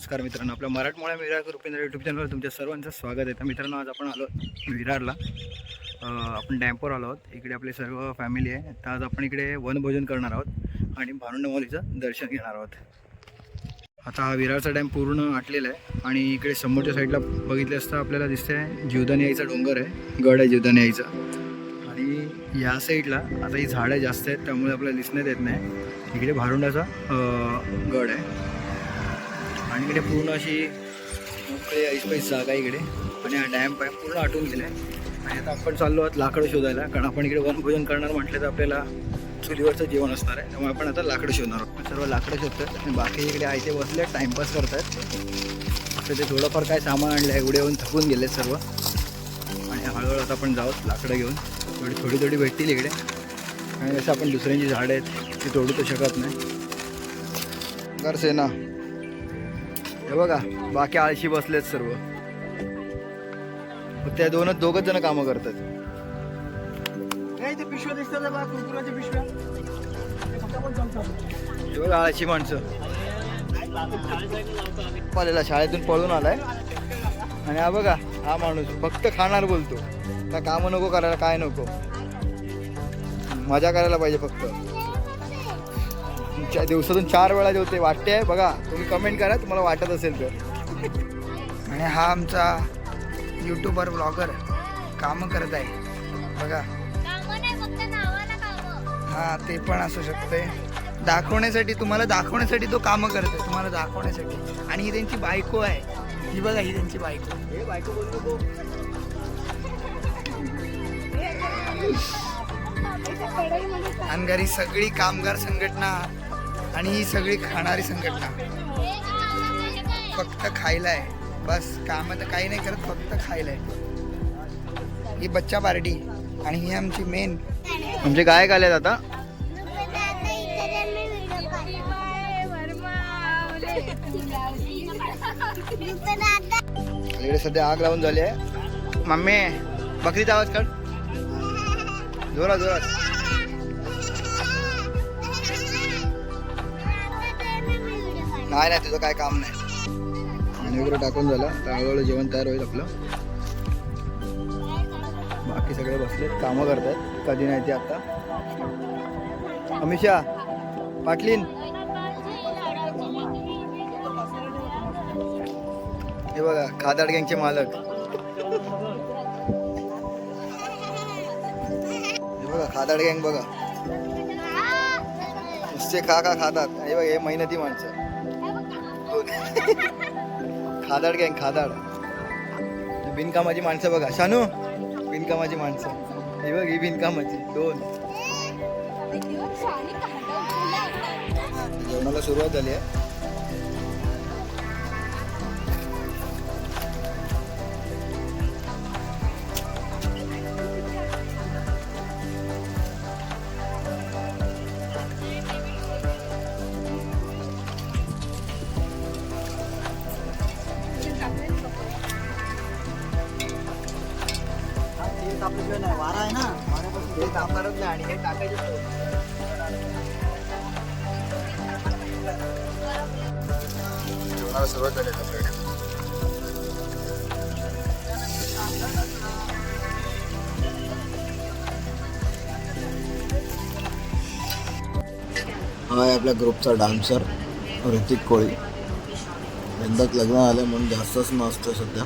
नमस्कार मित्रांनो, आपल्या मराठमोळ्या विरार रुपेंद्र यूट्यूब चॅनलवर तुमच्या सर्वांचं स्वागत आहे. तर मित्रांनो, आज आपण आलो विरारला. आपण डॅम्पवर आलो आहोत. इकडे आपले सर्व फॅमिली आहे. तर आज आपण इकडे वनभोजन करणार आहोत आणि भारुंडमाऊलीचं दर्शन घेणार आहोत. आता हा विरारचा डॅम पूर्ण आटलेला आहे आणि इकडे समोरच्या साईडला बघितले असता आपल्याला दिसते आहे जीवदानी आईचा डोंगर आहे, गड आहे जीवदानी आईचा. आणि या साईडला आता ही झाडं जास्त आहेत त्यामुळे आपल्याला दिसण्यात येत नाही. इकडे भारुंडाचा गड आहे आणि इकडे पूर्ण अशी मोकळी ऐसपैस जागा आहे इकडे. आणि हा डॅम्प आहे पूर्ण आटून गेला आहे. आणि आता आपण चाललो आहोत लाकडं शोधायला, कारण आपण इकडे वनभोजन करणार म्हटलं तर आपल्याला चुलीवरचं जेवण असणार आहे. त्यामुळे आपण आता लाकडं शोधणार आहोत. सर्व लाकडं शोधतात आणि बाकी इकडे आयते बसले टाईमपास करतात. आपलं ते थोडंफार काय सामान आणलं आहे, एवढे येऊन थकून गेले सर्व. आणि हळूहळू आता आपण जाऊत लाकडं घेऊन. थोडी भेटतील इकडे, आणि जसं आपण दुसऱ्यांची झाडं आहेत ती तोडू तर शकत नाही. सेना हे बघा, बाकी आळशी बसलेत सर्व. त्या दोघच जण कामं करतात. हे बघा आळशी माणसं. पालेला शाळेतून पळून आलाय आणि हा बघा हा माणूस फक्त खाणार बोलतो. का कामं नको करायला, काय नको, मजा करायला पाहिजे फक्त. दिवसातून 4 वेळा जेवते वाटते बघा. तुम्ही कमेंट करा तुम्हाला वाटत असेल तर. आणि हा आमचा यूट्यूबर ब्लॉगर कामं करत आहे बघा. हा ते पण असू शकते, दाखवण्यासाठी, तुम्हाला दाखवण्यासाठी तो कामं करत आहे, तुम्हाला दाखवण्यासाठी. आणि ही त्यांची बायको आहे, ही बघा, ही त्यांची बायको. हे बायको बोलतो आणि घरी सगळी कामगार संघटना आणि ही सगळी खाणारी संघटना फक्त खायला आहे बस. काम तर काही नाही करत, फक्त खायला आहे. ही बच्चा पार्टी. आणि ही आमची मेन आमचे गायक आलेत आता. इकडे सध्या आग लावून झाली आहे. मम्मी बकरीचा आवाज काढ जोरात जोरात. नाही तुझं काय काम नाही. आणि वगैरे टाकून झाला तर हळूहळू जेवण तयार होईल आपलं. बाकी सगळे बसलेत कामं करतात, कधी नाही ते. आता अमिषा पाटलीन हे बघा, खादाड गँगचे मालक. हे बघा खादाड गँग बघा, नुसते खा खातात. हे बघा हे मेहनती माणसं. खादाड गँग, खादाड बिनकामाची माणसं बघा. शानू बिनकामाची माणसं. ही बघ ही बिनकामाची 2. जेवणाला सुरुवात झाली आहे. वारा आहे ना, वाऱ्यापासून ते तापणारच नाही. आणि हे टाकायचे जेवणाला सुरुवात झाली आपल्याकडे. हा आहे आपल्या ग्रुपचा डान्सर ऋतिक कोळी. यंदाच लग्न आलं म्हणून जास्तच मस्त सध्या.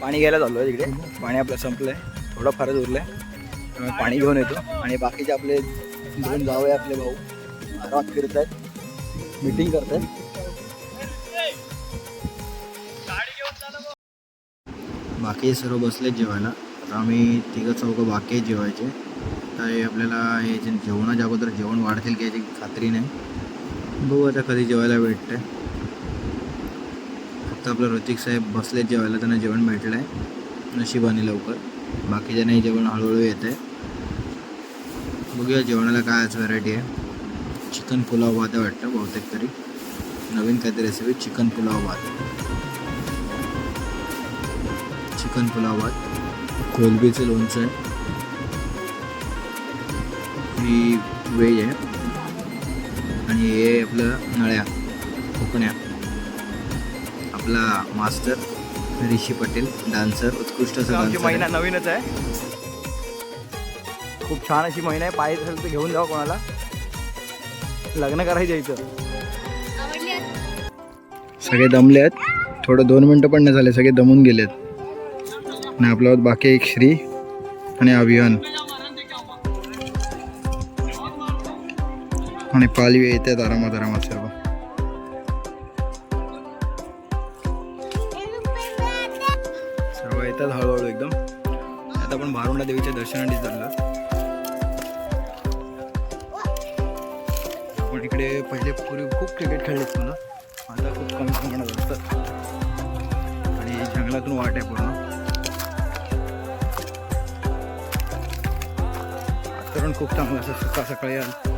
पाणी घ्यायला चाललो आहे तिकडे. पाणी आपलं संपलं आहे, थोडं फारच उरलं आहे. पाणी घेऊन येतो. आणि बाकीचे आपले 2 जावं आहे आपले भाऊ आरामात फिरत आहेत, मीटिंग करत आहेत. बाकी सर्व बसलेत जेवायला. आता आम्ही 3-4 बाकी आहेत जेवायचे. तर आपल्याला हे जेवणाच्या अगोदर जेवण वाढतील की याची खात्री नाही. बघू आता कधी जेवायला भेटतं. फक्त आपलं ऋतिक साहेब बसले जेवायला, त्यांना जेवण भेटलं आहे नशिबाने लवकर. बाकीच्या नाही जेवण हळूहळू येतं आहे. बघूया जेवणाला काय आज व्हरायटी आहे. चिकन पुलाव भात आहे वाटतं बहुतेक तरी. नवीन काहीतरी रेसिपी चिकन पुलाव भात. चिकन पुलाव भात, कोलबीचं लोणचं आहे, ही व्हेज आहे. आणि हे आपलं नळ्या कोकण्या. आपला मास्टर ऋषी पटेल डान्सर, उत्कृष्ट महिना नवीनच आहे. खूप छान अशी महिना आहे. पाहिजे असेल तर घेऊन जावं कोणाला, लग्न करायचं इथं. सगळे दमले आहेत. थोडं 2 मिनटं पण नाही झाले, सगळे दमून गेलेत. आणि आपल्यावर बाकी एक श्री आणि अभियान आणि पालवी येतात आरामात सर्व. सर्व येतात हळूहळू एकदम. आता आपण भारुंडा देवीच्या दर्शनासाठी चाललो. आपण इकडे पहिले पूर्वी खूप क्रिकेट खेळलेत मुलं, आता खूप कमी प्रमाणात असतात. आणि जंगलातून वाट आहे पूर्ण. वातावरण खूप चांगलं असतं. सकाळी आलं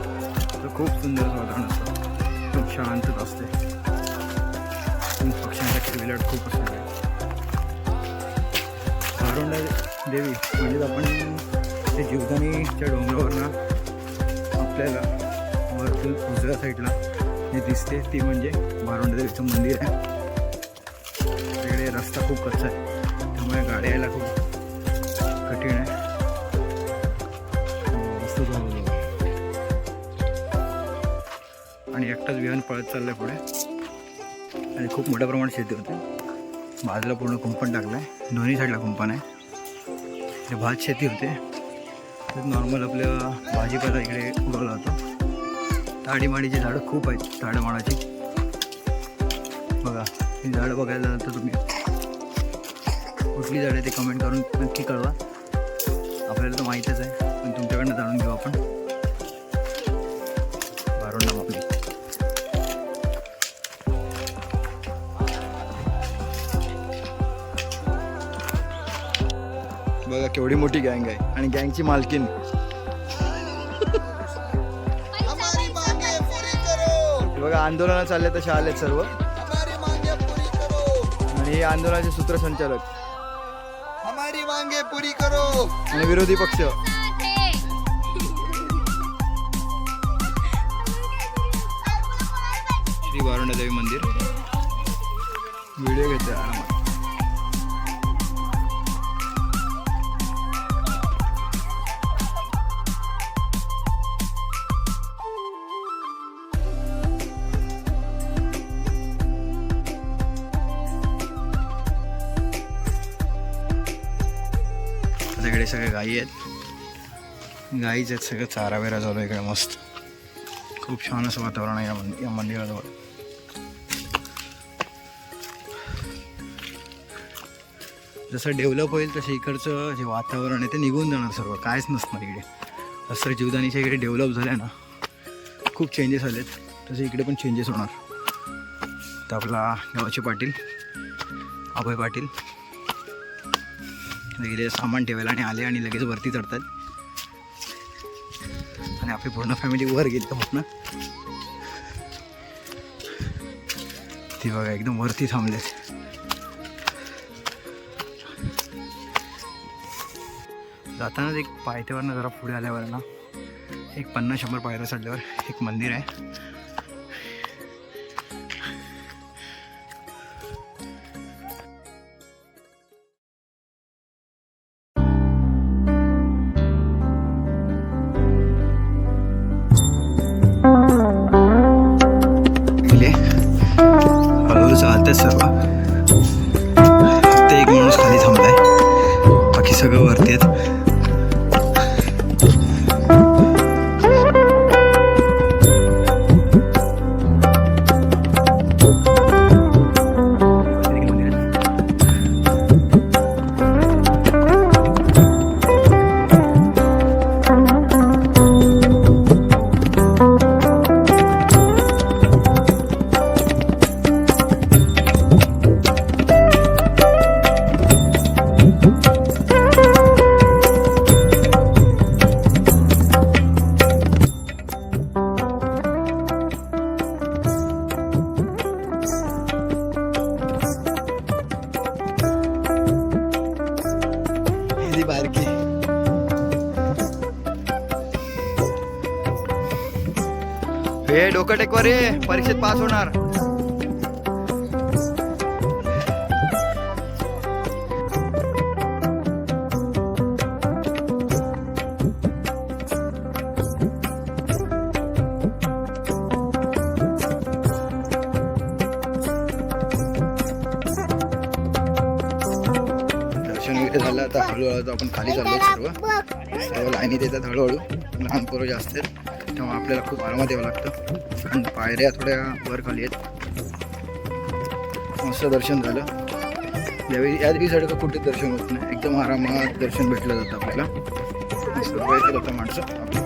तर खूप सुंदर वातावरण असतं, खूप शांतता असते. पक्ष्यांचा किलबिलाट खूप असते. भारुंडा देवी म्हणजे आपण ते जीवदानीच्या डोंगरावरनं आपल्याला वरतून उजव्या साईडला जे दिसते ती म्हणजे भारुंडा देवीचं मंदिर आहे. तिकडे रस्ता खूप कच्चा आहे, त्यामुळे गाडी यायला खूप कठीण आहे. आणि एकटाच विहान पळत चाललं आहे पुढे. आणि खूप मोठ्या प्रमाणात शेती होते. बाजूला पूर्ण कुंपण टाकलं आहे, दोन्ही साईडला कुंपण आहे. इथे भात शेती होते. तर नॉर्मल आपल्या भाजीपाला इकडे उगवला जातो. ताडीमाडीची झाडं खूप आहेत. ताडमाडाची बघा, ही झाडं बघायला जातं तुम्ही. कुठली झाडं ते कमेंट करून नक्की कळवा. आपल्याला तर माहीतच आहे, पण तुमच्याकडनं जाणून घेऊ आपण. भारुंडा मापली बघा, केवढी मोठी गँग आहे. आणि गँगची मालकीन बघा आंदोलन चालले तसे आलेत सर्व. आणि हे आंदोलनाचे सूत्रसंचालक हमारी मांगे पुरी करो. आणि विरोधी पक्ष. श्री वारुणादेवी मंदिर. व्हिडिओ घेतोय आरामात. इकडे सगळे गायी आहेत. गाईच आहेत सगळं. चारा वेरा चालू आहे इकडे मस्त. खूप छान असं वातावरण आहे या मंदिराजवळ. जसं डेव्हलप होईल तसं इकडचं जे वातावरण आहे ते निघून जाणार सर्व. कायच नसणार इकडे. असं जीवदानीच्या इकडे डेव्हलप झालं आहे ना, खूप चेंजेस आलेत. तसे इकडे पण चेंजेस होणार. तर आपला गावाचे पाटील अभय पाटील गेले सामान ठेवायला आणि आले आणि लगेच वरती चढतात. आणि आपली पूर्ण फॅमिली वर गेली तर म्हणून ती बघा एकदम वरती थांबले. जातानाच एक पायथ्यावरनं जरा पुढे आल्यावर ना एक 50-100 पायऱ्या चढल्यावर एक मंदिर आहे. हळूहळू चालतात सर्व. फक्त एक माणूस खाली थांबलाय, बाकी सगळं वरती आहेत. बारकी हे डोकं टेकवर रे, परीक्षेत पास होणार. दर्शन वगैरे झालं. आता हळूहळू आपण खाली चाललो. सर्व लाईनीत येतात हळूहळू. लहान पोरं जास्त आहेत तेव्हा आपल्याला खूप आरामात यावं लागतं. आणि पायऱ्या थोड्या वर खाली आहेत. मस्त दर्शन झालं. यावेळी या दिवसाकडे कुठे दर्शन होत नाही. एकदम आरामात दर्शन भेटलं जातं आपल्याला. सर्व येतील आता माणसं.